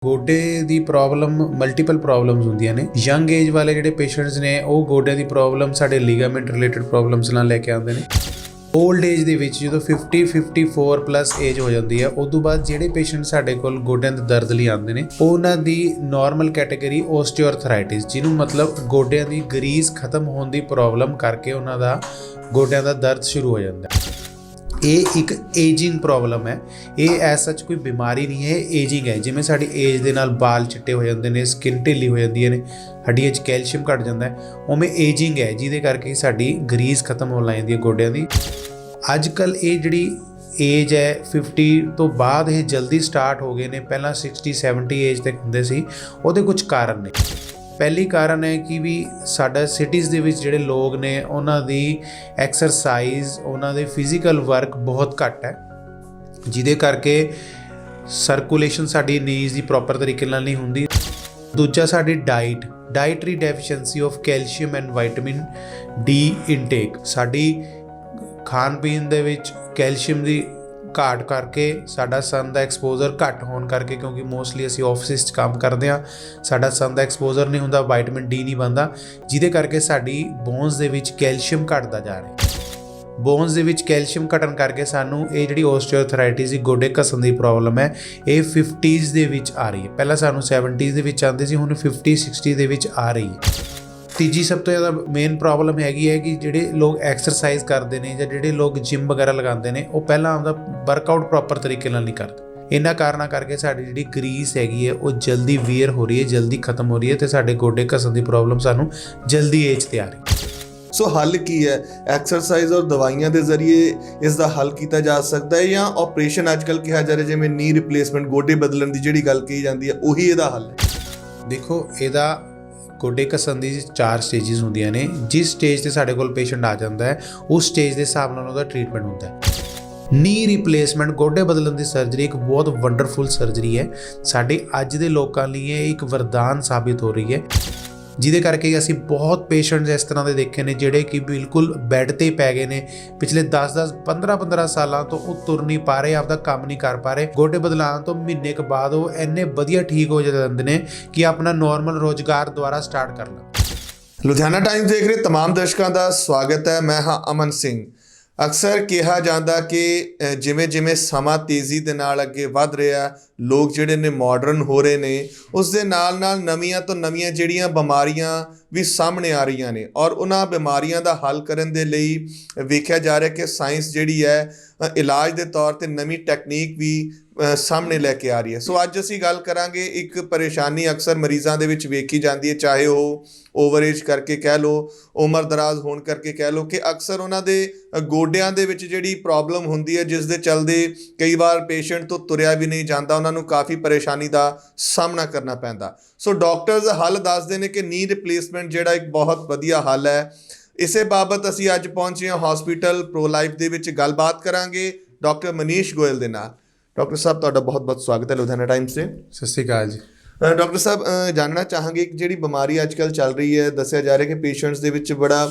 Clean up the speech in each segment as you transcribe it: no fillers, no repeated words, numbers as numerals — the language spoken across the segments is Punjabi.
ਗੋਡੇ ਦੀ ਪ੍ਰੋਬਲਮ ਮਲਟੀਪਲ ਪ੍ਰੋਬਲਮਸ ਹੁੰਦੀਆਂ ਨੇ। ਯੰਗ ਏਜ ਵਾਲੇ ਜਿਹੜੇ ਪੇਸ਼ੈਂਟਸ ਨੇ ਉਹ ਗੋਡਿਆਂ ਦੀ ਪ੍ਰੋਬਲਮ ਸਾਡੇ ਲੀਗਾਮੈਂਟ ਰਿਲੇਟਡ ਪ੍ਰੋਬਲਮਸ ਨਾਲ ਲੈ ਕੇ ਆਉਂਦੇ ਨੇ। ਓਲਡ ਏਜ ਦੇ ਵਿੱਚ ਜਦੋਂ 54 ਪਲੱਸ ਏਜ ਹੋ ਜਾਂਦੀ ਹੈ ਉਦੋਂ ਬਾਅਦ ਜਿਹੜੇ ਪੇਸ਼ੈਂਟ ਸਾਡੇ ਕੋਲ ਗੋਡਿਆਂ ਦੇ ਦਰਦ ਲਈ ਆਉਂਦੇ ਨੇ ਉਹਨਾਂ ਦੀ ਨਾਰਮਲ ਕੈਟਾਗਰੀ ਓਸਟੀਓਆਰਥਰਾਈਟਿਸ, ਜਿਹਨੂੰ ਮਤਲਬ ਗੋਡਿਆਂ ਦੀ ਗਰੀਸ ਖਤਮ ਹੋਣ ਦੀ ਪ੍ਰੋਬਲਮ ਕਰਕੇ ਉਹਨਾਂ ਦਾ ਗੋਡਿਆਂ ਦਾ ਦਰਦ ਸ਼ੁਰੂ ਹੋ ਜਾਂਦਾ ਹੈ। ਇਹ ਇੱਕ ਏਜਿੰਗ ਪ੍ਰੋਬਲਮ ਹੈ। ਇਹ ਐਸ ਸੱਚ ਕੋਈ ਬਿਮਾਰੀ ਨਹੀਂ ਹੈ, ਏਜਿੰਗ ਹੈ। ਜਿਵੇਂ ਸਾਡੀ ਏਜ ਦੇ ਨਾਲ ਬਾਲ ਚਿੱਟੇ ਹੋ ਜਾਂਦੇ ਨੇ, ਸਕਿਨ ਢਿੱਲੀ ਹੋ ਜਾਂਦੀਆਂ ਨੇ, ਹੱਡੀਆਂ 'ਚ ਕੈਲਸ਼ੀਅਮ ਘੱਟ ਜਾਂਦਾ ਹੈ, ਉਵੇਂ ਏਜਿੰਗ ਹੈ ਜਿਹਦੇ ਕਰਕੇ ਸਾਡੀ ਗਰੀਸ ਖਤਮ ਹੋਣ ਲੱਗ ਜਾਂਦੀ ਹੈ ਗੋਡਿਆਂ ਦੀ। ਅੱਜ ਕੱਲ੍ਹ ਇਹ ਜਿਹੜੀ ਏਜ ਹੈ 50 ਤੋਂ ਬਾਅਦ ਇਹ ਜਲਦੀ ਸਟਾਰਟ ਹੋ ਗਏ ਨੇ। ਪਹਿਲਾਂ 60-70 ਏਜ ਤੱਕ ਹੁੰਦੇ ਸੀ। ਉਹਦੇ ਕੁਝ ਕਾਰਨ ਨੇ। ਪਹਿਲੀ ਕਾਰਨ ਹੈ ਕਿ ਵੀ ਸਾਡਾ ਸਿਟੀਜ਼ ਦੇ ਵਿੱਚ ਜਿਹੜੇ ਲੋਕ ਨੇ ਉਹਨਾਂ ਦੀ ਐਕਸਰਸਾਈਜ਼, ਉਹਨਾਂ ਦੇ ਫਿਜ਼ੀਕਲ ਵਰਕ ਬਹੁਤ ਘੱਟ ਹੈ, ਜਿਹਦੇ ਕਰਕੇ ਸਰਕੂਲੇਸ਼ਨ ਸਾਡੀ ਨੀਜ਼ ਦੀ ਪ੍ਰੋਪਰ ਤਰੀਕੇ ਨਾਲ ਨਹੀਂ ਹੁੰਦੀ। ਦੂਜਾ ਸਾਡੀ dietary deficiency of calcium and vitamin D intake. ਸਾਡੀ ਖਾਣ ਪੀਣ ਦੇ ਵਿੱਚ ਕੈਲਸ਼ੀਅਮ ਦੀ ਘਾਟ ਕਰਕੇ ਸਾਡਾ ਸਨ ਦਾ ਐਕਸਪੋਜ਼ਰ ਘੱਟ ਹੋਣ ਕਰਕੇ, ਕਿਉਂਕਿ ਮੋਸਟਲੀ ਅਸੀਂ ਆਫਿਸ 'ਚ ਕੰਮ ਕਰਦੇ ਹਾਂ, ਸਾਡਾ ਸਨ ਦਾ ਐਕਸਪੋਜ਼ਰ ਨਹੀਂ ਹੁੰਦਾ, ਵਿਟਾਮਿਨ ਡੀ ਨਹੀਂ ਬਣਦਾ, ਜਿਹਦੇ ਕਰਕੇ ਸਾਡੀ ਬੋਨਸ ਦੇ ਵਿੱਚ ਕੈਲਸ਼ੀਅਮ ਘਟਦਾ ਜਾ ਰਿਹਾ। ਬੋਨਸ ਦੇ ਵਿੱਚ ਕੈਲਸ਼ੀਅਮ ਘਟਣ ਕਰਕੇ ਸਾਨੂੰ ਇਹ ਜਿਹੜੀ ਓਸਟੀਓਆਰਥਰਾਈਟਿਸ ਦੀ ਗੋਡੇ ਘਸਣ ਦੀ ਪ੍ਰੋਬਲਮ ਹੈ ਇਹ 50s ਦੇ ਵਿੱਚ ਆ ਰਹੀ ਹੈ। ਪਹਿਲਾਂ ਸਾਨੂੰ 70s ਦੇ ਵਿੱਚ ਆਉਂਦੀ ਸੀ, ਹੁਣ 50-60 ਦੇ ਵਿੱਚ ਆ ਰਹੀ ਹੈ। ਤੀਜੀ ਸਭ ਤੋਂ ਜ਼ਿਆਦਾ ਮੇਨ ਪ੍ਰੋਬਲਮ ਹੈਗੀ ਹੈ ਕਿ ਜਿਹੜੇ ਲੋਕ ਐਕਸਰਸਾਈਜ਼ ਕਰਦੇ ਨੇ ਜਾਂ ਜਿਹੜੇ ਲੋਕ ਜਿਮ ਵਗੈਰਾ ਲਗਾਉਂਦੇ ਨੇ ਉਹ ਪਹਿਲਾਂ ਆਪਦਾ ਵਰਕਆਊਟ ਪ੍ਰੋਪਰ ਤਰੀਕੇ ਨਾਲ ਨਹੀਂ ਕਰਦੇ। ਇਹਨਾਂ ਕਾਰਨਾਂ ਕਰਕੇ ਸਾਡੀ ਜਿਹੜੀ ਗਰੀਸ ਹੈਗੀ ਹੈ ਉਹ ਜਲਦੀ ਵੀਅਰ ਹੋ ਰਹੀ ਹੈ, ਜਲਦੀ ਖਤਮ ਹੋ ਰਹੀ ਹੈ ਤੇ ਸਾਡੇ ਗੋਡੇ ਘਸਣ ਦੀ ਪ੍ਰੋਬਲਮ ਸਾਨੂੰ ਜਲਦੀ ਏਜ ਤੇ ਆ ਰਹੀ ਹੈ। ਸੋ ਹੱਲ ਕੀ ਹੈ? ਐਕਸਰਸਾਈਜ਼ ਔਰ ਦਵਾਈਆਂ ਦੇ ਜ਼ਰੀਏ ਇਸ ਦਾ ਹੱਲ ਕੀਤਾ ਜਾ ਸਕਦਾ ਹੈ ਜਾਂ ਆਪਰੇਸ਼ਨ ਅੱਜ ਕੱਲ੍ਹ ਕਿਹਾ ਜਾ ਰਿਹਾ, ਜਿਵੇਂ ਨੀ ਰਿਪਲੇਸਮੈਂਟ, ਗੋਡੇ ਬਦਲਣ ਦੀ ਜਿਹੜੀ ਗੱਲ ਕਹੀ ਜਾਂਦੀ ਹੈ, ਉਹੀ ਇਹਦਾ ਹੱਲ ਹੈ? ਦੇਖੋ, ਇਹਦਾ ਗੋਡੇ ਘਸਣ ਦੀ 4 ਸਟੇਜਿਸ ਹੁੰਦੀਆਂ ਨੇ। ਜਿਸ ਸਟੇਜ ਤੇ ਸਾਡੇ ਕੋਲ ਪੇਸ਼ੈਂਟ ਆ ਜਾਂਦਾ ਹੈ ਉਸ ਸਟੇਜ ਦੇ ਹਿਸਾਬ ਨਾਲ ਉਹਦਾ ਟ੍ਰੀਟਮੈਂਟ ਹੁੰਦਾ ਹੈ। ਨੀ ਰਿਪਲੇਸਮੈਂਟ, ਗੋਡੇ ਬਦਲਣ ਦੀ ਸਰਜਰੀ ਇੱਕ ਬਹੁਤ ਵੰਡਰਫੁਲ ਸਰਜਰੀ ਹੈ। ਸਾਡੇ ਅੱਜ ਦੇ ਲੋਕਾਂ ਲਈ ਇਹ ਇੱਕ ਵਰਦਾਨ ਸਾਬਿਤ ਹੋ ਰਹੀ ਹੈ, ਜਿਹਦੇ ਕਰਕੇ ਅਸੀਂ ਬਹੁਤ ਪੇਸ਼ੈਂਟਸ ਇਸ ਤਰ੍ਹਾਂ ਦੇ ਦੇਖੇ ਨੇ ਜਿਹੜੇ ਕਿ ਬਿਲਕੁਲ ਬੈੱਡ ਤੇ ਪੈ ਗਏ ਨੇ। ਪਿਛਲੇ 10-10, 15-15 ਸਾਲਾਂ ਤੋਂ ਉਹ ਤੁਰ ਨਹੀਂ ਪਾ ਰਹੇ, ਆਪਦਾ ਕੰਮ ਨਹੀਂ ਕਰ ਪਾ ਰਹੇ। ਗੋਡੇ ਬਦਲਾਉਣ ਤੋਂ ਮਹੀਨੇ ਕੁ ਬਾਅਦ ਉਹ ਇੰਨੇ ਵਧੀਆ ਠੀਕ ਹੋ ਜਾਂਦੇ ਨੇ ਕਿ ਆਪਣਾ ਨੋਰਮਲ ਰੋਜ਼ਗਾਰ ਦੁਬਾਰਾ ਸਟਾਰਟ ਕਰ ਲੈਂਦੇ। ਲੁਧਿਆਣਾ ਟਾਈਮਸ ਦੇਖ ਰਹੇ ਤਮਾਮ ਦਰਸ਼ਕਾਂ ਦਾ ਸਵਾਗਤ ਹੈ। ਮੈਂ ਹਾਂ ਅਮਨ ਸਿੰਘ। ਅਕਸਰ ਕਿਹਾ ਜਾਂਦਾ ਕਿ ਜਿਵੇਂ ਜਿਵੇਂ ਸਮਾਂ ਤੇਜ਼ੀ ਦੇ ਨਾਲ ਅੱਗੇ ਵੱਧ ਰਿਹਾ, ਲੋਕ ਜਿਹੜੇ ਨੇ ਮਾਡਰਨ ਹੋ ਰਹੇ ਨੇ, ਉਸ ਦੇ ਨਾਲ ਨਾਲ ਨਵੀਆਂ ਤੋਂ ਨਵੀਆਂ ਜਿਹੜੀਆਂ ਬਿਮਾਰੀਆਂ ਵੀ ਸਾਹਮਣੇ ਆ ਰਹੀਆਂ ਨੇ ਔਰ ਉਹਨਾਂ ਬਿਮਾਰੀਆਂ ਦਾ ਹੱਲ ਕਰਨ ਦੇ ਲਈ ਵੇਖਿਆ ਜਾ ਰਿਹਾ ਕਿ ਸਾਇੰਸ ਜਿਹੜੀ ਹੈ ਇਲਾਜ ਦੇ ਤੌਰ 'ਤੇ ਨਵੀਂ ਟੈਕਨੀਕ ਵੀ ਸਾਹਮਣੇ ਲੈ ਕੇ ਆ ਰਹੀ ਹੈ। ਸੋ ਅੱਜ ਅਸੀਂ ਗੱਲ ਕਰਾਂਗੇ ਇੱਕ ਪਰੇਸ਼ਾਨੀ ਅਕਸਰ ਮਰੀਜ਼ਾਂ ਦੇ ਵਿੱਚ ਵੇਖੀ ਜਾਂਦੀ ਹੈ, ਚਾਹੇ ਉਹ ਓਵਰ ਏਜ ਕਰਕੇ ਕਹਿ ਲਓ, ਉਮਰ ਦਰਾਜ਼ ਹੋਣ ਕਰਕੇ ਕਹਿ ਲਓ, ਕਿ ਅਕਸਰ ਉਹਨਾਂ ਦੇ ਗੋਡਿਆਂ ਦੇ ਵਿੱਚ ਜਿਹੜੀ ਪ੍ਰੋਬਲਮ ਹੁੰਦੀ ਹੈ, ਜਿਸ ਦੇ ਚਲਦੇ ਕਈ ਵਾਰ ਪੇਸ਼ੈਂਟ ਤੋਂ ਤੁਰਿਆ ਵੀ ਨਹੀਂ ਜਾਂਦਾ, ਉਹਨਾਂ ਨੂੰ ਕਾਫੀ ਪਰੇਸ਼ਾਨੀ ਦਾ ਸਾਹਮਣਾ ਕਰਨਾ ਪੈਂਦਾ। ਸੋ ਡਾਕਟਰਸ ਹੱਲ ਦੱਸਦੇ ਨੇ ਕਿ ਨੀ ਰਿਪਲੇਸਮੈਂਟ ਜਿਹੜਾ ਇੱਕ ਬਹੁਤ ਵਧੀਆ ਹੱਲ ਹੈ। ਇਸੇ ਬਾਬਤ ਅਸੀਂ ਅੱਜ ਪਹੁੰਚੇ ਹਾਂ ਹਸਪੀਟਲ ਪ੍ਰੋ ਲਾਈਫ ਦੇ ਵਿੱਚ। ਗੱਲਬਾਤ ਕਰਾਂਗੇ ਡਾਕਟਰ ਮਨੀਸ਼ ਗੋਇਲ ਦੇ ਨਾਲ। ਡਾਕਟਰ ਸਾਹਿਬ, ਤੁਹਾਡਾ ਬਹੁਤ ਬਹੁਤ ਸਵਾਗਤ ਹੈ ਲੁਧਿਆਣਾ ਟਾਈਮਸ 'ਤੇ। ਸਤਿ ਸ਼੍ਰੀ ਅਕਾਲ ਜੀ। ਡਾਕਟਰ ਸਾਹਿਬ, ਜਾਣਨਾ ਚਾਹਾਂਗੇ ਕਿ ਜਿਹੜੀ ਬਿਮਾਰੀ ਅੱਜ ਕੱਲ੍ਹ ਚੱਲ ਰਹੀ ਹੈ, ਦੱਸਿਆ ਜਾ ਰਿਹਾ ਕਿ ਪੇਸ਼ੈਂਟਸ ਦੇ ਵਿੱਚ ਬੜਾ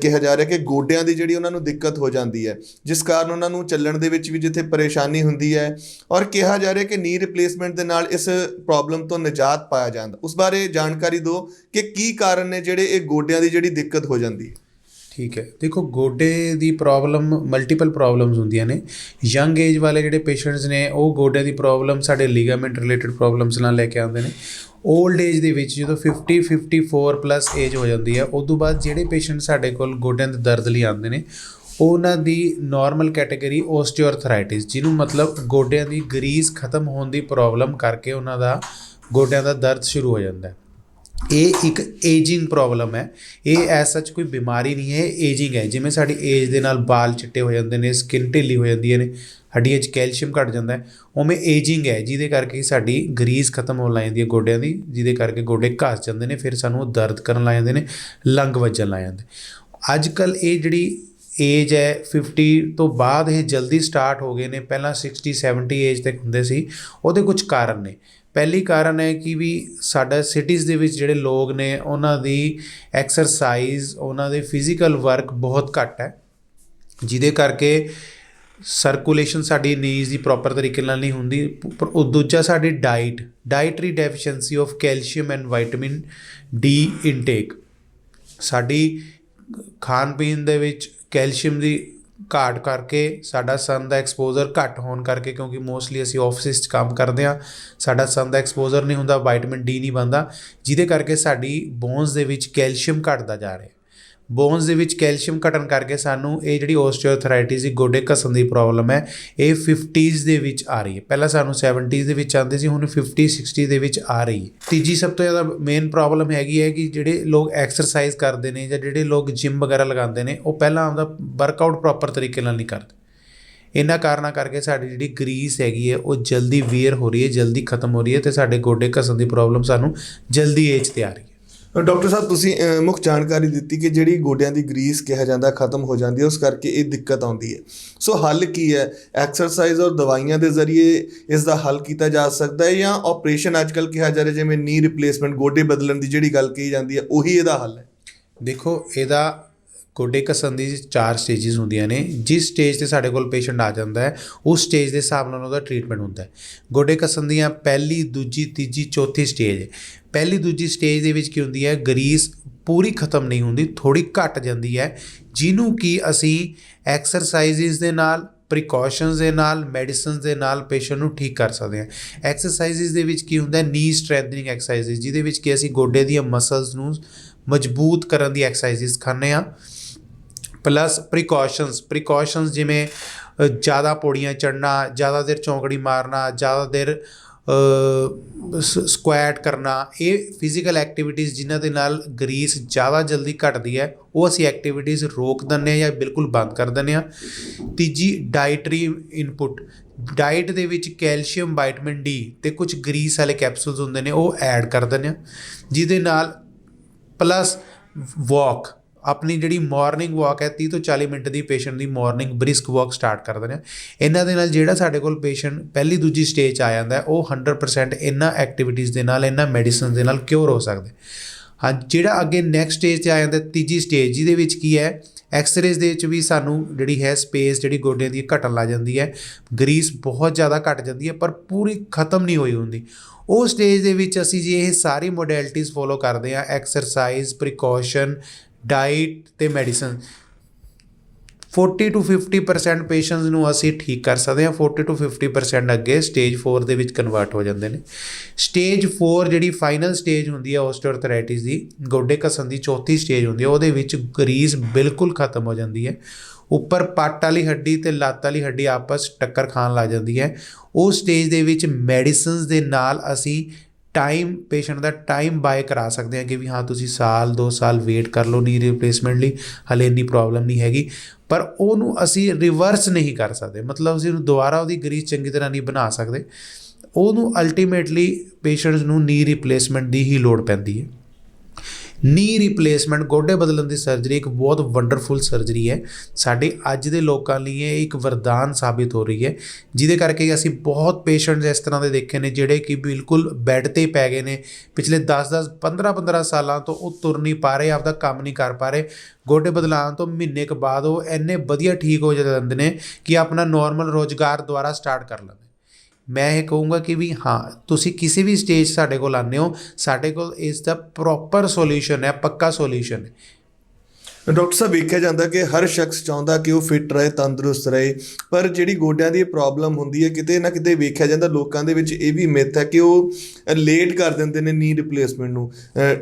ਕਿਹਾ ਜਾ ਰਿਹਾ ਕਿ ਗੋਡਿਆਂ ਦੀ ਜਿਹੜੀ ਉਹਨਾਂ ਨੂੰ ਦਿੱਕਤ ਹੋ ਜਾਂਦੀ ਹੈ, ਜਿਸ ਕਾਰਨ ਉਹਨਾਂ ਨੂੰ ਚੱਲਣ ਦੇ ਵਿੱਚ ਵੀ ਜਿੱਥੇ ਪਰੇਸ਼ਾਨੀ ਹੁੰਦੀ ਹੈ, ਔਰ ਕਿਹਾ ਜਾ ਰਿਹਾ ਕਿ ਨੀ ਰਿਪਲੇਸਮੈਂਟ ਦੇ ਨਾਲ ਇਸ ਪ੍ਰੋਬਲਮ ਤੋਂ ਨਿਜਾਤ ਪਾਇਆ ਜਾਂਦਾ। ਉਸ ਬਾਰੇ ਜਾਣਕਾਰੀ ਦਿਓ ਕਿ ਕੀ ਕਾਰਨ ਨੇ ਜਿਹੜੇ ਇਹ ਗੋਡਿਆਂ ਦੀ ਜਿਹੜੀ ਦਿੱਕਤ ਹੋ ਜਾਂਦੀ ਹੈ। ਠੀਕ ਹੈ, ਦੇਖੋ, ਗੋਡੇ ਦੀ ਪ੍ਰੋਬਲਮ ਮਲਟੀਪਲ ਪ੍ਰੋਬਲਮਸ ਹੁੰਦੀਆਂ ਨੇ। ਯੰਗ ਏਜ ਵਾਲੇ ਜਿਹੜੇ ਪੇਸ਼ੈਂਟਸ ਨੇ ਉਹ ਗੋਡਿਆਂ ਦੀ ਪ੍ਰੋਬਲਮ ਸਾਡੇ ਲੀਗਾਮੈਂਟ ਰਿਲੇਟਡ ਪ੍ਰੋਬਲਮਸ ਨਾਲ ਲੈ ਕੇ ਆਉਂਦੇ ਨੇ। ਓਲਡ ਏਜ ਦੇ ਵਿੱਚ ਜਦੋਂ 54 ਪਲੱਸ ਏਜ ਹੋ ਜਾਂਦੀ ਹੈ ਉਦੋਂ ਬਾਅਦ ਜਿਹੜੇ ਪੇਸ਼ੈਂਟ ਸਾਡੇ ਕੋਲ ਗੋਡਿਆਂ ਦੇ ਦਰਦ ਲਈ ਆਉਂਦੇ ਨੇ ਉਹਨਾਂ ਦੀ ਨਾਰਮਲ ਕੈਟਾਗਰੀ ਓਸਟੀਓਆਰਥਰਾਈਟਿਸ, ਜਿਹਨੂੰ ਮਤਲਬ ਗੋਡਿਆਂ ਦੀ ਗਰੀਸ ਖਤਮ ਹੋਣ ਦੀ ਪ੍ਰੋਬਲਮ ਕਰਕੇ ਉਹਨਾਂ ਦਾ ਗੋਡਿਆਂ ਦਾ ਦਰਦ ਸ਼ੁਰੂ ਹੋ ਜਾਂਦਾ ਹੈ। ਇਹ ਇੱਕ ਏਜਿੰਗ ਪ੍ਰੋਬਲਮ ਹੈ। ਇਹ ਐਸ ਸੱਚ ਕੋਈ ਬਿਮਾਰੀ ਨਹੀਂ ਹੈ, ਏਜਿੰਗ ਹੈ। ਜਿਵੇਂ ਸਾਡੀ ਏਜ ਦੇ ਨਾਲ ਬਾਲ ਚਿੱਟੇ ਹੋ ਜਾਂਦੇ ਨੇ, ਸਕਿਨ ਢਿੱਲੀ ਹੋ ਜਾਂਦੀਆਂ ਨੇ, ਹੱਡੀਆਂ 'ਚ ਕੈਲਸ਼ੀਅਮ ਘੱਟ ਜਾਂਦਾ ਹੈ, ਉਵੇਂ ਏਜਿੰਗ ਹੈ ਜਿਹਦੇ ਕਰਕੇ ਸਾਡੀ ਗਰੀਸ ਖਤਮ ਹੋਣ ਲੱਗ ਜਾਂਦੀ ਹੈ ਗੋਡਿਆਂ ਦੀ, ਜਿਹਦੇ ਕਰਕੇ ਗੋਡੇ ਘਸ ਜਾਂਦੇ ਨੇ, ਫਿਰ ਸਾਨੂੰ ਉਹ ਦਰਦ ਕਰਨ ਲੱਗ ਜਾਂਦੇ ਨੇ, ਲੰਗ ਵੱਜਣ ਲੱਗ ਜਾਂਦੇ। ਅੱਜ ਕੱਲ੍ਹ ਇਹ ਜਿਹੜੀ ਏਜ ਹੈ 50 ਤੋਂ ਬਾਅਦ ਇਹ ਜਲਦੀ ਸਟਾਰਟ ਹੋ ਗਏ ਨੇ। ਪਹਿਲਾਂ 60-70 ਏਜ ਤੱਕ ਹੁੰਦੇ ਸੀ। ਉਹਦੇ ਕੁਝ ਕਾਰਨ ਨੇ। ਪਹਿਲੀ ਕਾਰਨ ਹੈ ਕਿ ਵੀ ਸਾਡਾ ਸਿਟੀਜ਼ ਦੇ ਵਿੱਚ ਜਿਹੜੇ ਲੋਕ ਨੇ ਉਹਨਾਂ ਦੀ ਐਕਸਰਸਾਈਜ਼, ਉਹਨਾਂ ਦੇ ਫਿਜ਼ੀਕਲ ਵਰਕ ਬਹੁਤ ਘੱਟ ਹੈ, ਜਿਹਦੇ ਕਰਕੇ ਸਰਕੂਲੇਸ਼ਨ ਸਾਡੀ ਨੀਜ਼ ਦੀ ਪ੍ਰੋਪਰ ਤਰੀਕੇ ਨਾਲ ਨਹੀਂ ਹੁੰਦੀ। ਪਰ ਉਹ ਦੂਜਾ ਸਾਡੀ dietary deficiency of calcium and vitamin D intake. ਸਾਡੀ ਖਾਣ ਪੀਣ ਦੇ ਵਿੱਚ ਕੈਲਸ਼ੀਅਮ ਦੀ ਘਾਟ ਕਰਕੇ, ਸਾਡਾ ਸਨ ਦਾ ਐਕਸਪੋਜ਼ਰ ਘੱਟ ਹੋਣ ਕਰਕੇ, ਕਿਉਂਕਿ ਮੋਸਟਲੀ ਅਸੀਂ ਆਫਿਸ 'ਚ ਕੰਮ ਕਰਦੇ ਹਾਂ, ਸਾਡਾ ਸਨ ਦਾ ਐਕਸਪੋਜ਼ਰ ਨਹੀਂ ਹੁੰਦਾ, ਵਿਟਾਮਿਨ ਡੀ ਨਹੀਂ ਬਣਦਾ, ਜਿਹਦੇ ਕਰਕੇ ਸਾਡੀ ਬੋਨਸ ਦੇ ਵਿੱਚ ਕੈਲਸ਼ੀਅਮ ਘਟਦਾ ਜਾ ਰਿਹਾ। ਬੋਨਸ ਦੇ ਵਿੱਚ ਕੈਲਸ਼ੀਅਮ ਘਟਣ ਕਰਕੇ ਸਾਨੂੰ ਇਹ ਜਿਹੜੀ ਓਸਟੀਓਆਰਥਰਾਈਟਿਸ ਦੀ ਗੋਡੇ ਘਸਣ ਦੀ ਪ੍ਰੋਬਲਮ ਹੈ, ਇਹ 50s ਦੇ ਵਿੱਚ ਆ ਰਹੀ ਹੈ। ਪਹਿਲਾਂ ਸਾਨੂੰ 70s ਦੇ ਵਿੱਚ ਆਉਂਦੇ ਸੀ, ਹੁਣ 50-60 ਦੇ ਵਿੱਚ ਆ ਰਹੀ ਹੈ। ਤੀਜੀ ਸਭ ਤੋਂ ਜ਼ਿਆਦਾ ਮੇਨ ਪ੍ਰੋਬਲਮ ਹੈਗੀ ਹੈ ਕਿ ਜਿਹੜੇ ਲੋਕ ਐਕਸਰਸਾਈਜ਼ ਕਰਦੇ ਨੇ ਜਾਂ ਜਿਹੜੇ ਲੋਕ ਜਿਮ ਵਗੈਰਾ ਲਗਾਉਂਦੇ ਨੇ, ਉਹ ਪਹਿਲਾਂ ਆਪਦਾ ਵਰਕਆਊਟ ਪ੍ਰੋਪਰ ਤਰੀਕੇ ਨਾਲ ਨਹੀਂ ਕਰਦੇ। ਇਹਨਾਂ ਕਾਰਨਾਂ ਕਰਕੇ ਸਾਡੀ ਜਿਹੜੀ ਗਰੀਸ ਹੈਗੀ ਹੈ ਉਹ ਜਲਦੀ ਵੀਅਰ ਹੋ ਰਹੀ ਹੈ, ਜਲਦੀ ਖਤਮ ਹੋ ਰਹੀ ਹੈ, ਅਤੇ ਸਾਡੇ ਗੋਡੇ ਘਸਣ ਦੀ ਪ੍ਰੋਬਲਮ ਸਾਨੂੰ ਜਲਦੀ ਏਜ 'ਤੇ ਆ ਰਹੀ ਹੈ। ਡਾਕਟਰ ਸਾਹਿਬ, ਤੁਸੀਂ ਮੁੱਖ ਜਾਣਕਾਰੀ ਦਿੱਤੀ ਕਿ ਜਿਹੜੀ ਗੋਡਿਆਂ ਦੀ ਗਰੀਸ ਕਿਹਾ ਜਾਂਦਾ ਖਤਮ ਹੋ ਜਾਂਦੀ ਹੈ, ਉਸ ਕਰਕੇ ਇਹ ਦਿੱਕਤ ਆਉਂਦੀ ਹੈ। ਸੋ ਹੱਲ ਕੀ ਹੈ? ਐਕਸਰਸਾਈਜ਼ ਔਰ ਦਵਾਈਆਂ ਦੇ ਜ਼ਰੀਏ ਇਸ ਦਾ ਹੱਲ ਕੀਤਾ ਜਾ ਸਕਦਾ ਹੈ, ਜਾਂ ਆਪਰੇਸ਼ਨ ਅੱਜ ਕੱਲ੍ਹ ਕਿਹਾ ਜਾ ਰਿਹਾ, ਜਿਵੇਂ ਨੀ ਰਿਪਲੇਸਮੈਂਟ, ਗੋਡੇ ਬਦਲਣ ਦੀ ਜਿਹੜੀ ਗੱਲ ਕਹੀ ਜਾਂਦੀ ਹੈ, ਉਹੀ ਇਹਦਾ ਹੱਲ ਹੈ? ਦੇਖੋ, ਇਹਦਾ ਗੋਡੇ ਘਸਣ ਦੀ 4 ਸਟੇਜਿਸ ਹੁੰਦੀਆਂ ਨੇ। ਜਿਸ ਸਟੇਜ 'ਤੇ ਸਾਡੇ ਕੋਲ ਪੇਸ਼ੈਂਟ ਆ ਜਾਂਦਾ ਹੈ, ਉਸ ਸਟੇਜ ਦੇ ਹਿਸਾਬ ਨਾਲ ਉਹਦਾ ਟਰੀਟਮੈਂਟ ਹੁੰਦਾ ਹੈ। ਗੋਡੇ ਘਸਣ ਦੀਆਂ ਪਹਿਲੀ, ਦੂਜੀ, ਤੀਜੀ, ਚੌਥੀ ਸਟੇਜ। ਪਹਿਲੀ ਦੂਜੀ ਸਟੇਜ ਦੇ ਵਿੱਚ ਕੀ ਹੁੰਦੀ ਹੈ, ਗਰੀਸ ਪੂਰੀ ਖਤਮ ਨਹੀਂ ਹੁੰਦੀ, ਥੋੜ੍ਹੀ ਘੱਟ ਜਾਂਦੀ ਹੈ, ਜਿਹਨੂੰ ਕਿ ਅਸੀਂ ਐਕਸਰਸਾਈਜ਼ਿਸ ਦੇ ਨਾਲ, ਪ੍ਰੀਕਾਸ਼ਨਸ ਦੇ ਨਾਲ, ਮੈਡੀਸਨਸ ਦੇ ਨਾਲ ਪੇਸ਼ੈਂਟ ਨੂੰ ਠੀਕ ਕਰ ਸਕਦੇ ਹਾਂ। ਐਕਸਰਸਾਈਜ਼ਿਸ ਦੇ ਵਿੱਚ ਕੀ ਹੁੰਦਾ, ਨੀ ਸਟਰੈਂਥਨਿੰਗ ਐਕਸਰਸਾਈਜ਼ਿਸ, ਜਿਹਦੇ ਵਿੱਚ ਕਿ ਅਸੀਂ ਗੋਡੇ ਦੀਆਂ ਮਸਲਸ ਨੂੰ ਮਜ਼ਬੂਤ ਕਰਨ ਦੀ ਐਕਸਰਸਾਈਜ਼ਿਸ ਖਾਂਦੇ ਹਾਂ। ਪਲੱਸ ਪ੍ਰੀਕਾਸ਼ਨਸ ਜਿਵੇਂ ਜ਼ਿਆਦਾ ਪੌੜੀਆਂ ਚੜ੍ਹਨਾ, ਜ਼ਿਆਦਾ ਦੇਰ ਚੌਂਕੜੀ ਮਾਰਨਾ, ਜ਼ਿਆਦਾ ਦੇਰ ਸਕੁਐਟ ਕਰਨਾ, ਇਹ ਫਿਜ਼ੀਕਲ ਐਕਟੀਵਿਟੀਜ਼ ਜਿਨ੍ਹਾਂ ਦੇ ਨਾਲ ਗਰੀਸ ਜ਼ਿਆਦਾ ਜਲਦੀ ਘਟਦੀ ਹੈ, ਉਹ ਅਸੀਂ ਐਕਟੀਵਿਟੀਜ਼ ਰੋਕ ਦਿੰਦੇ ਹਾਂ ਜਾਂ ਬਿਲਕੁਲ ਬੰਦ ਕਰ ਦਿੰਦੇ ਹਾਂ। ਤੀਜੀ, ਡਾਈਟਰੀ ਇਨਪੁਟ। ਡਾਈਟ ਦੇ ਵਿੱਚ ਕੈਲਸ਼ੀਅਮ, ਵਿਟਾਮਿਨ ਡੀ ਅਤੇ ਕੁਝ ਗਰੀਸ ਵਾਲੇ ਕੈਪਸੂਲਸ ਹੁੰਦੇ ਨੇ, ਉਹ ਐਡ ਕਰ ਦਿੰਦੇ ਹਾਂ, ਜਿਹਦੇ ਨਾਲ ਪਲੱਸ ਵਾਕ, ਆਪਣੀ ਜਿਹੜੀ ਮਾਰਨਿੰਗ ਵਾਕ ਹੈ 30 ਤੋਂ 40 ਮਿੰਟ ਦੀ ਪੇਸ਼ੈਂਟ ਦੀ ਮਾਰਨਿੰਗ ਬ੍ਰਿਸਕ ਵਾਕ ਸਟਾਰਟ ਕਰ ਦਿੰਦੇ ਹਾਂ। ਇਹਨਾਂ ਦੇ ਨਾਲ ਜਿਹੜਾ ਸਾਡੇ ਕੋਲ ਪੇਸ਼ੈਂਟ ਪਹਿਲੀ ਦੂਜੀ ਸਟੇਜ 'ਚ ਆ ਜਾਂਦਾ, ਉਹ 100% ਇਹਨਾਂ ਐਕਟੀਵਿਟੀਜ਼ ਦੇ ਨਾਲ, ਇਹਨਾਂ ਮੈਡੀਸਨ ਦੇ ਨਾਲ ਕਿਉਰ ਹੋ ਸਕਦੇ। ਹਾਂ, ਜਿਹੜਾ ਅੱਗੇ ਨੈਕਸਟ ਸਟੇਜ 'ਤੇ ਆ ਜਾਂਦਾ, ਤੀਜੀ ਸਟੇਜ, ਜਿਹਦੇ ਵਿੱਚ ਕੀ ਹੈ, ਐਕਸਰੇਜ਼ ਦੇ ਵਿੱਚ ਵੀ ਸਾਨੂੰ ਜਿਹੜੀ ਹੈ ਸਪੇਸ ਜਿਹੜੀ ਗੋਡਿਆਂ ਦੀ ਘਟਣ ਲੱਗ ਜਾਂਦੀ ਹੈ, ਗਰੀਸ ਬਹੁਤ ਜ਼ਿਆਦਾ ਘਟ ਜਾਂਦੀ ਹੈ, ਪਰ ਪੂਰੀ ਖਤਮ ਨਹੀਂ ਹੋਈ ਹੁੰਦੀ। ਉਹ ਸਟੇਜ ਦੇ ਵਿੱਚ ਅਸੀਂ ਜੇ ਇਹ ਸਾਰੀ ਮੋਡੈਲਿਟੀਜ਼ ਫੋਲੋ ਕਰਦੇ ਹਾਂ, ਐਕਸਰਸਾਈਜ਼, ਪ੍ਰੀਕਾਸ਼ਨ, ਡਾਈਟ ਅਤੇ ਮੈਡੀਸਨ, 40 to 50% ਪੇਸ਼ੈਂਟਸ ਨੂੰ ਅਸੀਂ ਠੀਕ ਕਰ ਸਕਦੇ ਹਾਂ। 40 to 50% ਅੱਗੇ ਸਟੇਜ 4 ਦੇ ਵਿੱਚ ਕਨਵਰਟ ਹੋ ਜਾਂਦੇ ਨੇ। ਸਟੇਜ 4 ਜਿਹੜੀ ਫਾਈਨਲ ਸਟੇਜ ਹੁੰਦੀ ਹੈ ਓਸਟੀਓਆਰਥਰਾਈਟਿਸ ਦੀ, ਗੋਡੇ ਘਸਣ ਦੀ ਚੌਥੀ ਸਟੇਜ ਹੁੰਦੀ ਹੈ, ਉਹਦੇ ਵਿੱਚ ਗਰੀਸ ਬਿਲਕੁਲ ਖਤਮ ਹੋ ਜਾਂਦੀ ਹੈ। ਉੱਪਰ ਪੱਟ ਵਾਲੀ ਹੱਡੀ ਅਤੇ ਲੱਤ ਵਾਲੀ ਹੱਡੀ ਆਪਸ ਟੱਕਰ ਖਾਣ ਲੱਗ ਜਾਂਦੀ ਹੈ। ਉਹ ਸਟੇਜ ਦੇ ਵਿੱਚ ਮੈਡੀਸਨਸ ਦੇ ਨਾਲ ਅਸੀਂ ਪੇਸ਼ੈਂਟ ਦਾ ਟਾਈਮ ਬਾਏ ਕਰਾ ਸਕਦੇ ਹਾਂ ਕਿ ਵੀ ਹਾਂ ਤੁਸੀਂ 1-2 ਸਾਲ ਵੇਟ ਕਰ ਲਓ ਨੀ ਰਿਪਲੇਸਮੈਂਟ ਲਈ, ਹਲੇ ਇੰਨੀ ਪ੍ਰੋਬਲਮ ਨਹੀਂ ਹੈਗੀ। ਪਰ ਉਹਨੂੰ ਅਸੀਂ ਰਿਵਰਸ ਨਹੀਂ ਕਰ ਸਕਦੇ, ਮਤਲਬ ਅਸੀਂ ਉਹਨੂੰ ਦੁਬਾਰਾ ਉਹਦੀ ਗਰੀਸ ਚੰਗੀ ਤਰ੍ਹਾਂ ਨਹੀਂ ਬਣਾ ਸਕਦੇ। ਉਹਨੂੰ ਅਲਟੀਮੇਟਲੀ ਪੇਸ਼ੈਂਟਸ ਨੂੰ ਨੀ ਰਿਪਲੇਸਮੈਂਟ ਦੀ ਹੀ ਲੋੜ ਪੈਂਦੀ ਹੈ। ਨੀ ਰਿਪਲੇਸਮੈਂਟ, ਗੋਡੇ ਬਦਲਣ ਦੀ ਸਰਜਰੀ ਇੱਕ ਬਹੁਤ ਵੰਡਰਫੁਲ ਸਰਜਰੀ ਹੈ। ਸਾਡੇ ਅੱਜ ਦੇ ਲੋਕਾਂ ਲਈ ਇਹ ਇੱਕ ਵਰਦਾਨ ਸਾਬਿਤ ਹੋ ਰਹੀ ਹੈ, ਜਿਹਦੇ ਕਰਕੇ ਅਸੀਂ ਬਹੁਤ ਪੇਸ਼ੈਂਟਸ ਇਸ ਤਰ੍ਹਾਂ ਦੇ ਦੇਖੇ ਨੇ ਜਿਹੜੇ ਕਿ ਬਿਲਕੁਲ ਬੈੱਡ 'ਤੇ ਪੈ ਗਏ ਨੇ ਪਿਛਲੇ 10-10, 15-15 ਸਾਲਾਂ ਤੋਂ। ਉਹ ਤੁਰ ਨਹੀਂ ਪਾ ਰਹੇ, ਆਪਦਾ ਕੰਮ ਨਹੀਂ ਕਰ ਪਾ ਰਹੇ। ਗੋਡੇ ਬਦਲਾਉਣ ਤੋਂ ਮਹੀਨੇ ਕੁ ਬਾਅਦ ਉਹ ਇੰਨੇ ਵਧੀਆ ਠੀਕ ਹੋ ਜਾਂਦੇ ਨੇ ਕਿ ਆਪਣਾ ਨੋਰਮਲ ਰੋਜ਼ਗਾਰ ਦੁਬਾਰਾ ਸਟਾਰਟ ਕਰ ਲੈਂਦੇ। ਮੈਂ ਇਹ ਕਹੂੰਗਾ ਕਿ ਵੀ ਹਾਂ, ਤੁਸੀਂ ਕਿਸੇ ਵੀ ਸਟੇਜ ਸਾਡੇ ਕੋਲ ਆਉਂਦੇ ਹੋ, ਸਾਡੇ ਕੋਲ ਇਸ ਦਾ ਪ੍ਰੋਪਰ ਸੋਲਿਊਸ਼ਨ ਹੈ, ਪੱਕਾ ਸੋਲਿਊਸ਼ਨ ਹੈ। ਡਾਕਟਰ ਸਾਹਿਬ, ਵੇਖਿਆ ਜਾਂਦਾ ਕਿ ਹਰ ਸ਼ਖਸ ਚਾਹੁੰਦਾ ਕਿ ਉਹ ਫਿੱਟ ਰਹੇ, ਤੰਦਰੁਸਤ ਰਹੇ, ਪਰ ਜਿਹੜੀ ਗੋਡਿਆਂ ਦੀ ਪ੍ਰੋਬਲਮ ਹੁੰਦੀ ਹੈ, ਕਿਤੇ ਨਾ ਕਿਤੇ ਵੇਖਿਆ ਜਾਂਦਾ ਲੋਕਾਂ ਦੇ ਵਿੱਚ ਇਹ ਵੀ ਮਿੱਥ ਹੈ ਕਿ ਉਹ ਲੇਟ ਕਰ ਦਿੰਦੇ ਨੇ ਨੀ ਰਿਪਲੇਸਮੈਂਟ ਨੂੰ।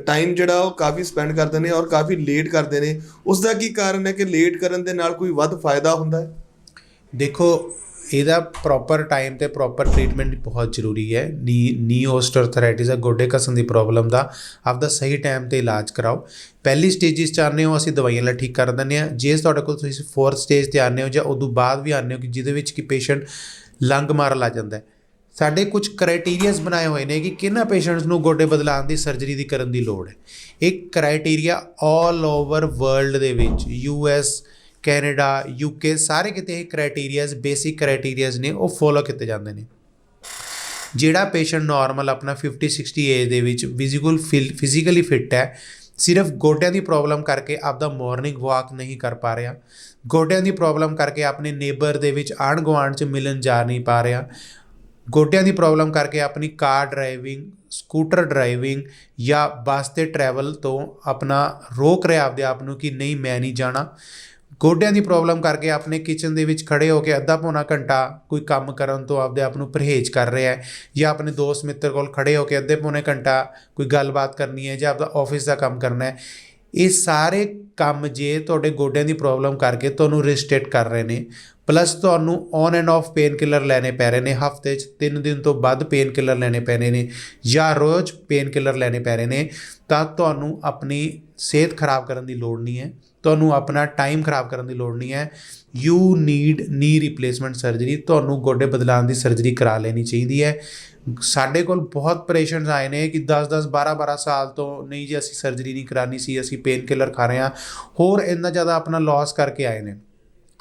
ਟਾਈਮ ਜਿਹੜਾ ਉਹ ਕਾਫੀ ਸਪੈਂਡ ਕਰਦੇ ਨੇ ਔਰ ਕਾਫੀ ਲੇਟ ਕਰਦੇ ਨੇ। ਉਸ ਦਾ ਕੀ ਕਾਰਨ ਹੈ ਕਿ ਲੇਟ ਕਰਨ ਦੇ ਨਾਲ ਕੋਈ ਵੱਧ ਫਾਇਦਾ ਹੁੰਦਾ ਹੈ? ਦੇਖੋ, ਇਹਦਾ ਪ੍ਰੋਪਰ ਟਾਈਮ 'ਤੇ ਪ੍ਰੋਪਰ ਟਰੀਟਮੈਂਟ ਬਹੁਤ ਜ਼ਰੂਰੀ ਹੈ। ਨੀ ਓਸਟੀਓਆਰਥਰਾਈਟਿਸ, ਗੋਡੇ ਘਸਣ ਦੀ ਪ੍ਰੋਬਲਮ ਦਾ ਆਪਦਾ ਸਹੀ ਟਾਈਮ 'ਤੇ ਇਲਾਜ ਕਰਾਓ। ਪਹਿਲੀ ਸਟੇਜਿਸ 'ਚ ਆਉਂਦੇ ਹੋ, ਅਸੀਂ ਦਵਾਈਆਂ ਨਾਲ ਠੀਕ ਕਰ ਦਿੰਦੇ ਹਾਂ। ਜੇ ਤੁਹਾਡੇ ਕੋਲ ਤੁਸੀਂ 4th ਸਟੇਜ 'ਤੇ ਆਉਂਦੇ ਹੋ ਜਾਂ ਉਦੋਂ ਬਾਅਦ ਵੀ ਆਉਂਦੇ ਹੋ ਕਿ ਜਿਹਦੇ ਵਿੱਚ ਕਿ ਪੇਸ਼ੈਂਟ ਲੰਗ ਮਾਰਨ ਲੱਗ ਜਾਂਦਾ ਹੈ, ਸਾਡੇ ਕੁਝ ਕ੍ਰਾਈਟੀਰੀਆਜ਼ ਬਣਾਏ ਹੋਏ ਨੇ ਕਿ ਕਿਹਨਾਂ ਪੇਸ਼ੈਂਟਸ ਨੂੰ ਗੋਡੇ ਬਦਲਾਉਣ ਦੀ ਸਰਜਰੀ ਦੀ ਕਰਨ ਦੀ ਲੋੜ ਹੈ। ਇਹ ਕ੍ਰਾਈਟੀਰੀਆ ਆਲ ਓਵਰ ਵਰਲਡ ਦੇ ਵਿੱਚ, US, ਕੈਨੇਡਾ, UK, ਸਾਰੇ ਕਿਤੇ ਇਹ ਕ੍ਰਾਈਟੀਰੀਆਜ਼, ਬੇਸਿਕ ਕ੍ਰਾਈਟੀਰੀਆਜ਼ ਨੇ, ਉਹ ਫੋਲੋ ਕੀਤੇ ਜਾਂਦੇ ਨੇ। ਜਿਹੜਾ ਪੇਸ਼ੈਂਟ ਨੋਰਮਲ ਆਪਣਾ 50-60 ਏਜ ਦੇ ਵਿੱਚ ਫਿਜ਼ੀਕਲੀ ਫਿੱਟ ਹੈ, ਸਿਰਫ ਗੋਡਿਆਂ ਦੀ ਪ੍ਰੋਬਲਮ ਕਰਕੇ ਆਪਦਾ ਮਾਰਨਿੰਗ ਵਾਕ ਨਹੀਂ ਕਰ ਪਾ ਰਿਹਾ, ਗੋਡਿਆਂ ਦੀ ਪ੍ਰੋਬਲਮ ਕਰਕੇ ਆਪਣੇ ਨੇਬਰ ਦੇ ਵਿੱਚ ਆਂਢ ਗੁਆਂਢ 'ਚ ਮਿਲਣ ਜਾ ਨਹੀਂ ਪਾ ਰਿਹਾ, ਗੋਡਿਆਂ ਦੀ ਪ੍ਰੋਬਲਮ ਕਰਕੇ ਆਪਣੀ ਕਾਰ ਡਰਾਈਵਿੰਗ, ਸਕੂਟਰ ਡਰਾਈਵਿੰਗ ਜਾਂ ਬੱਸ 'ਤੇ ਟਰੈਵਲ ਤੋਂ ਆਪਣਾ ਰੋਕ ਰਿਹਾ ਆਪਦੇ ਆਪ ਨੂੰ ਕਿ ਨਹੀਂ ਮੈਂ ਨਹੀਂ ਜਾਣਾ, ਗੋਡਿਆਂ ਦੀ ਪ੍ਰੋਬਲਮ ਕਰਕੇ ਆਪਣੇ ਕਿਚਨ ਦੇ ਵਿੱਚ ਖੜ੍ਹੇ ਹੋ ਕੇ ਅੱਧਾ ਪੌਣਾ ਘੰਟਾ ਕੋਈ ਕੰਮ ਕਰਨ ਤੋਂ ਆਪਦੇ ਆਪ ਨੂੰ ਪਰਹੇਜ਼ ਕਰ ਰਿਹਾ ਹੈ, ਜਾਂ ਆਪਣੇ ਦੋਸਤ ਮਿੱਤਰ ਕੋਲ ਖੜ੍ਹੇ ਹੋ ਕੇ ਅੱਧੇ ਪੌਣੇ ਘੰਟਾ ਕੋਈ ਗੱਲਬਾਤ ਕਰਨੀ ਹੈ ਜਾਂ ਆਪਦਾ ਆਫਿਸ ਦਾ ਕੰਮ ਕਰਨਾ ਹੈ। ਇਹ ਸਾਰੇ ਕੰਮ ਜੇ ਤੁਹਾਡੇ ਗੋਡਿਆਂ ਦੀ ਪ੍ਰੋਬਲਮ ਕਰਕੇ ਤੁਹਾਨੂੰ ਰਿਸਟ੍ਰਿਕਟ ਕਰ ਰਹੇ ਨੇ, ਪਲੱਸ ਤੁਹਾਨੂੰ on end of pain killer ਲੈਣੇ ਪੈ ਰਹੇ ਨੇ, ਹਫ਼ਤੇ 'ਚ 3 ਦਿਨ ਤੋਂ ਵੱਧ ਪੇਨ ਕਿਲਰ ਲੈਣੇ ਪੈਣੇ ਨੇ ਜਾਂ ਰੋਜ਼ ਪੇਨ ਕਿਲਰ ਲੈਣੇ ਪੈ ਰਹੇ ਨੇ, ਤਾਂ ਤੁਹਾਨੂੰ ਆਪਣੀ ਸਿਹਤ ਖਰਾਬ ਕਰਨ ਦੀ ਲੋੜ ਨਹੀਂ ਹੈ, ਤੁਹਾਨੂੰ ਆਪਣਾ ਟਾਈਮ ਖਰਾਬ ਕਰਨ ਦੀ ਲੋੜ ਨਹੀਂ ਹੈ। ਯੂ ਨੀਡ ਨੀ ਰਿਪਲੇਸਮੈਂਟ ਸਰਜਰੀ, ਤੁਹਾਨੂੰ ਗੋਡੇ ਬਦਲਾਉਣ ਦੀ ਸਰਜਰੀ ਕਰਾ ਲੈਣੀ ਚਾਹੀਦੀ ਹੈ। ਸਾਡੇ ਕੋਲ ਬਹੁਤ ਪੇਸ਼ੈਂਟਸ ਆਏ ਨੇ ਕਿ 10-10 12-12 ਸਾਲ ਤੋਂ ਨਹੀਂ ਜੀ ਅਸੀਂ ਸਰਜਰੀ ਨਹੀਂ ਕਰਾਉਣੀ ਸੀ, ਅਸੀਂ ਪੇਨ ਕਿਲਰ ਖਾ ਰਹੇ ਹਾਂ, ਹੋਰ ਇੰਨਾ ਜ਼ਿਆਦਾ ਆਪਣਾ ਲਾਸ ਕਰਕੇ ਆਏ ਨੇ।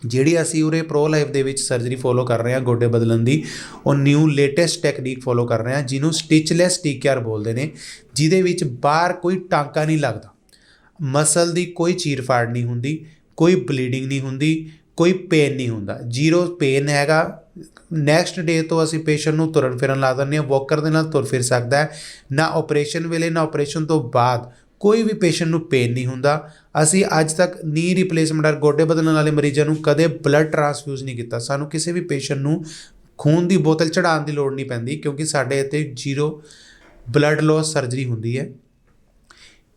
ਜਿਹੜੀ ਅਸੀਂ ਉਰੇ ਪ੍ਰੋ ਲਾਈਫ ਦੇ ਵਿੱਚ ਸਰਜਰੀ ਫੋਲੋ ਕਰ ਰਹੇ ਹਾਂ ਗੋਡੇ ਬਦਲਣ ਦੀ, ਉਹ ਨਿਊ ਲੇਟੈਸਟ ਟੈਕਨੀਕ ਫੋਲੋ ਕਰ ਰਹੇ ਹਾਂ ਜਿਹਨੂੰ ਸਟਿਚਲੈਸ TKR ਬੋਲਦੇ ਨੇ, ਜਿਹਦੇ ਵਿੱਚ ਬਾਹਰ ਕੋਈ ਟਾਂਕਾ ਨਹੀਂ ਲੱਗਦਾ, ਮਸਲ ਦੀ ਕੋਈ ਚੀਰ ਫਾੜ ਨਹੀਂ ਹੁੰਦੀ, ਕੋਈ ਬਲੀਡਿੰਗ ਨਹੀਂ ਹੁੰਦੀ, ਕੋਈ ਪੇਨ ਨਹੀਂ ਹੁੰਦਾ, ਜ਼ੀਰੋ ਪੇਨ ਹੈਗਾ। ਨੈਕਸਟ ਡੇ ਤੋਂ ਅਸੀਂ ਪੇਸ਼ੈਂਟ ਨੂੰ ਤੁਰਨ ਫਿਰਨ ਲਾ ਦਿੰਦੇ ਹਾਂ, ਵੋਕਰ ਦੇ ਨਾਲ ਤੁਰ ਫਿਰ ਸਕਦਾ ਹੈ। ਨਾ ਆਪਰੇਸ਼ਨ ਵੇਲੇ ਨਾ ਆਪਰੇਸ਼ਨ ਤੋਂ ਬਾਅਦ ਕੋਈ ਵੀ ਪੇਸ਼ੈਂਟ ਨੂੰ ਪੇਨ ਨਹੀਂ ਹੁੰਦਾ। ਅਸੀਂ ਅੱਜ ਤੱਕ ਨੀ ਰਿਪਲੇਸਮੈਂਟ ਗੋਡੇ ਬਦਲਣ ਵਾਲੇ ਮਰੀਜ਼ਾਂ ਨੂੰ ਕਦੇ ਬਲੱਡ ਟ੍ਰਾਂਸਫਿਊਜ਼ ਨਹੀਂ ਕੀਤਾ। ਸਾਨੂੰ ਕਿਸੇ ਵੀ ਪੇਸ਼ੈਂਟ ਨੂੰ ਖੂਨ ਦੀ ਬੋਤਲ ਚੜਾਉਣ ਦੀ ਲੋੜ ਨਹੀਂ ਪੈਂਦੀ, ਕਿਉਂਕਿ ਸਾਡੇ ਇੱਥੇ ਜ਼ੀਰੋ ਬਲੱਡ ਲੋਸ ਸਰਜਰੀ ਹੁੰਦੀ ਹੈ।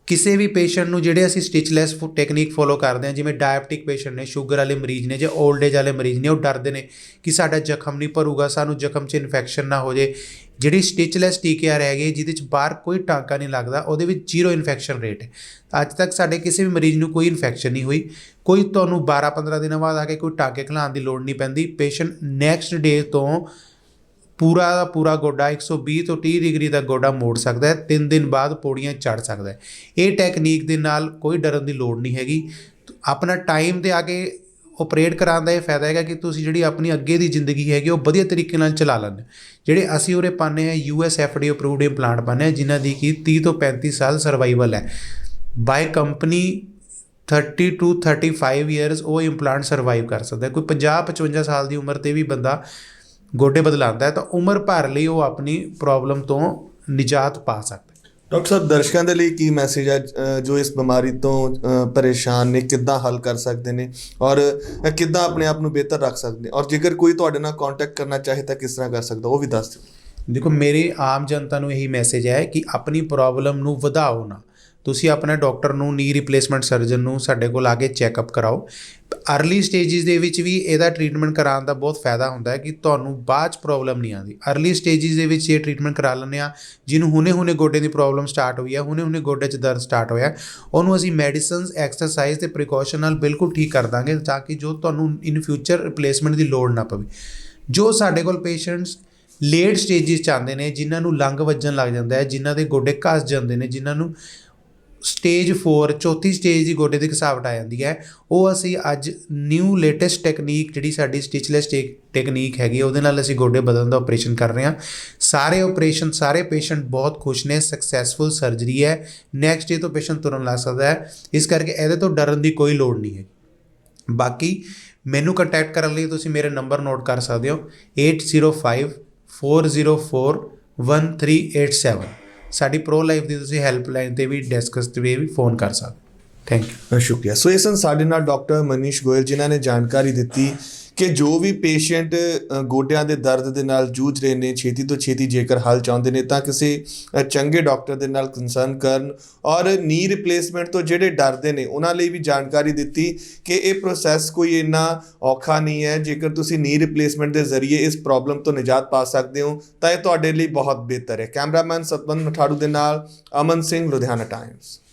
ਕਿਸੇ ਵੀ ਪੇਸ਼ੈਂਟ ਨੂੰ ਜਿਹੜੇ ਅਸੀਂ ਸਟਿਚਲੈਸ ਟੈਕਨੀਕ ਫੋਲੋ ਕਰਦੇ ਹਾਂ, ਜਿਵੇਂ ਡਾਇਬਟਿਕ ਪੇਸ਼ੈਂਟ ਨੇ, ਸ਼ੂਗਰ ਵਾਲੇ ਮਰੀਜ਼ ਨੇ ਜਾਂ ਓਲਡ ਏਜ ਵਾਲੇ ਮਰੀਜ਼ ਨੇ, ਉਹ ਡਰਦੇ ਨੇ ਕਿ ਸਾਡਾ ਜ਼ਖਮ ਨਹੀਂ ਭਰੂਗਾ, ਸਾਨੂੰ ਜ਼ਖਮ 'ਚ ਇਨਫੈਕਸ਼ਨ ਨਾ ਹੋ ਜੇ। ਜਿਹੜੀ ਸਟਿਚਲੈਸ TKR ਹੈਗੀ, ਜਿਹਦੇ 'ਚ ਬਾਹਰ ਕੋਈ ਟਾਂਕਾ ਨਹੀਂ ਲੱਗਦਾ, ਉਹਦੇ ਵਿੱਚ ਜ਼ੀਰੋ ਇਨਫੈਕਸ਼ਨ ਰੇਟ ਹੈ। ਅੱਜ ਤੱਕ ਸਾਡੇ ਕਿਸੇ ਵੀ ਮਰੀਜ਼ ਨੂੰ ਕੋਈ ਇਨਫੈਕਸ਼ਨ ਨਹੀਂ ਹੋਈ, ਕੋਈ ਤੁਹਾਨੂੰ 12-15 ਦਿਨਾਂ ਬਾਅਦ ਆ ਕੇ ਕੋਈ ਟਾਂਕੇ ਖਿਲਾਉਣ ਦੀ ਲੋੜ ਨਹੀਂ ਪੈਂਦੀ। ਪੇਸ਼ੈਂਟ ਨੈਕਸਟ ਡੇ ਤੋਂ ਪੂਰਾ ਦਾ ਪੂਰਾ ਗੋਡਾ 120 ਤੋਂ 30 ਡਿਗਰੀ ਦਾ ਗੋਡਾ ਮੋੜ ਸਕਦਾ ਹੈ, 3 ਦਿਨ ਬਾਅਦ ਪੌੜੀਆਂ ਚੜ੍ਹ ਸਕਦਾ ਹੈ। ਇਹ ਟੈਕਨੀਕ ਦੇ ਨਾਲ ਕੋਈ ਡਰਨ ਦੀ ਲੋੜ ਨਹੀਂ ਹੈਗੀ। ਆਪਣਾ ਟਾਈਮ 'ਤੇ ਆ ਕੇ ਆਪਰੇਟ ਕਰਾਉਣ ਦਾ ਇਹ ਫਾਇਦਾ ਹੈਗਾ ਕਿ ਤੁਸੀਂ ਜਿਹੜੀ ਆਪਣੀ ਅੱਗੇ ਦੀ ਜ਼ਿੰਦਗੀ ਹੈਗੀ ਉਹ ਵਧੀਆ ਤਰੀਕੇ ਨਾਲ ਚਲਾ ਲੈਂਦੇ। ਜਿਹੜੇ ਅਸੀਂ ਉਰੇ ਪਾਉਂਦੇ ਹਾਂ US FDA ਅਪਰੂਵਡ ਇੰਪਲਾਂਟ ਪਾਉਂਦੇ ਹਾਂ, ਜਿਨ੍ਹਾਂ ਦੀ ਕਿ 30 ਤੋਂ 35 ਸਾਲ ਸਰਵਾਈਵਲ ਹੈ। ਬਾਏ ਕੰਪਨੀ 30 to 35 ਈਅਰਸ ਉਹ ਇੰਪਲਾਂਟ ਸਰਵਾਈਵ ਕਰ ਸਕਦਾ। ਕੋਈ 50-55 ਸਾਲ ਦੀ ਉਮਰ 'ਤੇ ਵੀ ਬੰਦਾ ਗੋਡੇ ਬਦਲਾਉਂਦਾ ਹੈ ਤਾਂ ਉਮਰ ਭਰ ਲਈ ਉਹ ਆਪਣੀ ਪ੍ਰੋਬਲਮ ਤੋਂ ਨਿਜਾਤ ਪਾ ਸਕਦਾ। ਡਾਕਟਰ ਸਾਹਿਬ, ਦਰਸ਼ਕਾਂ ਦੇ ਲਈ ਕੀ ਮੈਸੇਜ ਹੈ ਜੋ ਇਸ ਬਿਮਾਰੀ ਤੋਂ ਪਰੇਸ਼ਾਨ ਨੇ, ਕਿੱਦਾਂ ਹੱਲ ਕਰ ਸਕਦੇ ਨੇ ਔਰ ਕਿੱਦਾਂ ਆਪਣੇ ਆਪ ਨੂੰ ਬਿਹਤਰ ਰੱਖ ਸਕਦੇ ਨੇ, ਔਰ ਜੇਕਰ ਕੋਈ ਤੁਹਾਡੇ ਨਾਲ ਕੰਟੈਕਟ ਕਰਨਾ ਚਾਹੇ ਤਾਂ ਕਿਸ ਤਰ੍ਹਾਂ ਕਰ ਸਕਦਾ, ਉਹ ਵੀ ਦੱਸ ਦਿਓ। ਦੇਖੋ, ਮੇਰੀ ਆਮ ਜਨਤਾ ਨੂੰ ਇਹੀ ਮੈਸੇਜ ਹੈ ਕਿ ਆਪਣੀ ਪ੍ਰੋਬਲਮ ਨੂੰ ਵਧਾਓ ਨਾ। ਤੁਸੀਂ ਆਪਣੇ ਡਾਕਟਰ ਨੂੰ, ਨੀ ਰਿਪਲੇਸਮੈਂਟ ਸਰਜਨ ਨੂੰ ਸਾਡੇ ਕੋਲ ਆ ਕੇ ਚੈੱਕਅਪ ਕਰਾਓ। ਅਰਲੀ ਸਟੇਜਿਸ ਦੇ ਵਿੱਚ ਵੀ ਇਹਦਾ ਟਰੀਟਮੈਂਟ ਕਰਾਉਣ ਦਾ ਬਹੁਤ ਫਾਇਦਾ ਹੁੰਦਾ ਹੈ ਕਿ ਤੁਹਾਨੂੰ ਬਾਅਦ 'ਚ ਪ੍ਰੋਬਲਮ ਨਹੀਂ ਆਉਂਦੀ। ਅਰਲੀ ਸਟੇਜਿਸ ਦੇ ਵਿੱਚ ਇਹ ਟਰੀਟਮੈਂਟ ਕਰਾ ਲੈਂਦੇ ਹਾਂ। ਜਿਹਨੂੰ ਹੁਣੇ ਗੋਡੇ ਦੀ ਪ੍ਰੋਬਲਮ ਸਟਾਰਟ ਹੋਈ ਹੈ, ਹੁਣੇ ਗੋਡੇ 'ਚ ਦਰਦ ਸਟਾਰਟ ਹੋਇਆ, ਉਹਨੂੰ ਅਸੀਂ ਮੈਡੀਸਨਸ, ਐਕਸਰਸਾਈਜ਼ ਅਤੇ ਪ੍ਰੀਕਾਸ਼ਨ ਨਾਲ ਬਿਲਕੁਲ ਠੀਕ ਕਰ ਦਾਂਗੇ, ਤਾਂ ਕਿ ਜੋ ਤੁਹਾਨੂੰ ਇਨ ਫਿਊਚਰ ਰਿਪਲੇਸਮੈਂਟ ਦੀ ਲੋੜ ਨਾ ਪਵੇ। ਜੋ ਸਾਡੇ ਕੋਲ ਪੇਸ਼ੈਂਟਸ ਲੇਟ ਸਟੇਜਿਸ 'ਚ ਆਉਂਦੇ ਨੇ, ਜਿਨ੍ਹਾਂ ਨੂੰ ਲੰਗ ਵੱਜਣ ਲੱਗ ਜਾਂਦਾ ਹੈ, ਜਿਨ੍ਹਾਂ ਦੇ ਗੋਡੇ ਘਸ ਜਾਂਦੇ ਨੇ, ਜਿਨ੍ਹਾਂ ਨੂੰ ਸਟੇਜ 4 ਚੌਥੀ ਸਟੇਜ ਦੀ ਗੋਡੇ ਦੀ ਘਸਾਵਟ ਆ ਜਾਂਦੀ ਹੈ, ਉਹ ਅਸੀਂ ਅੱਜ ਨਿਊ ਲੇਟੈਸਟ ਟੈਕਨੀਕ ਜਿਹੜੀ ਸਾਡੀ ਸਟਿਚਲੈਸ ਟੈਕਨੀਕ ਹੈਗੀ, ਉਹਦੇ ਨਾਲ ਅਸੀਂ ਗੋਡੇ ਬਦਲਣ ਦਾ ਆਪਰੇਸ਼ਨ ਕਰ ਰਹੇ ਹਾਂ। ਸਾਰੇ ਪੇਸ਼ੈਂਟ ਬਹੁਤ ਖੁਸ਼ ਨੇ, ਸਕਸੈਸਫੁਲ ਸਰਜਰੀ ਹੈ। ਨੈਕਸਟ ਡੇ ਤੋਂ ਪੇਸ਼ੈਂਟ ਤੁਰਨ ਲੱਗ ਸਕਦਾ ਹੈ। ਇਸ ਕਰਕੇ ਇਹਦੇ ਤੋਂ ਡਰਨ ਦੀ ਕੋਈ ਲੋੜ ਨਹੀਂ ਹੈ। ਬਾਕੀ ਮੈਨੂੰ ਕੰਟੈਕਟ ਕਰਨ ਲਈ ਤੁਸੀਂ ਮੇਰੇ ਨੰਬਰ ਨੋਟ ਕਰ ਸਕਦੇ ਹੋ, 8054041387। ਸਾਡੀ ਪ੍ਰੋ ਲਾਈਫ ਦੀ ਤੁਸੀਂ ਹੈਲਪਲਾਈਨ 'ਤੇ ਵੀ ਡਿਸਕਸ 'ਤੇ ਵੀ ਫੋਨ ਕਰ ਸਕਦੇ। Thank you. ਸ਼ੁਕਰੀਆ। ਸੋ ਇਹ ਸਨ ਸਾਡੇ ਨਾਲ ਡਾਕਟਰ ਮਨੀਸ਼ ਗੋਇਲ, ਜਿਨ੍ਹਾਂ ਨੇ ਜਾਣਕਾਰੀ ਦਿੱਤੀ ਕਿ ਜੋ ਵੀ ਪੇਸ਼ੈਂਟ ਗੋਡਿਆਂ ਦੇ ਦਰਦ ਦੇ ਨਾਲ ਜੂਝ ਰਹੇ ਨੇ, ਛੇਤੀ ਤੋਂ ਛੇਤੀ ਜੇਕਰ ਹੱਲ ਚਾਹੁੰਦੇ ਨੇ ਤਾਂ ਕਿਸੇ ਚੰਗੇ ਡਾਕਟਰ ਦੇ ਨਾਲ ਕੰਸਰਨ ਕਰਨ, ਔਰ ਨੀ ਰਿਪਲੇਸਮੈਂਟ ਤੋਂ ਜਿਹੜੇ ਡਰਦੇ ਨੇ ਉਹਨਾਂ ਲਈ ਵੀ ਜਾਣਕਾਰੀ ਦਿੱਤੀ ਕਿ ਇਹ ਪ੍ਰੋਸੈਸ ਕੋਈ ਇੰਨਾ ਔਖਾ ਨਹੀਂ ਹੈ। ਜੇਕਰ ਤੁਸੀਂ ਨੀ ਰਿਪਲੇਸਮੈਂਟ ਦੇ ਜ਼ਰੀਏ ਇਸ ਪ੍ਰੋਬਲਮ ਤੋਂ ਨਿਜਾਤ ਪਾ ਸਕਦੇ ਹੋ ਤਾਂ ਇਹ ਤੁਹਾਡੇ ਲਈ ਬਹੁਤ ਬਿਹਤਰ ਹੈ। ਕੈਮਰਾਮੈਨ ਸਤਵੰਤ ਮਠਾੜੂ ਦੇ ਨਾਲ ਅਮਨ ਸਿੰਘ, ਲੁਧਿਆਣਾ ਟਾਈਮਸ।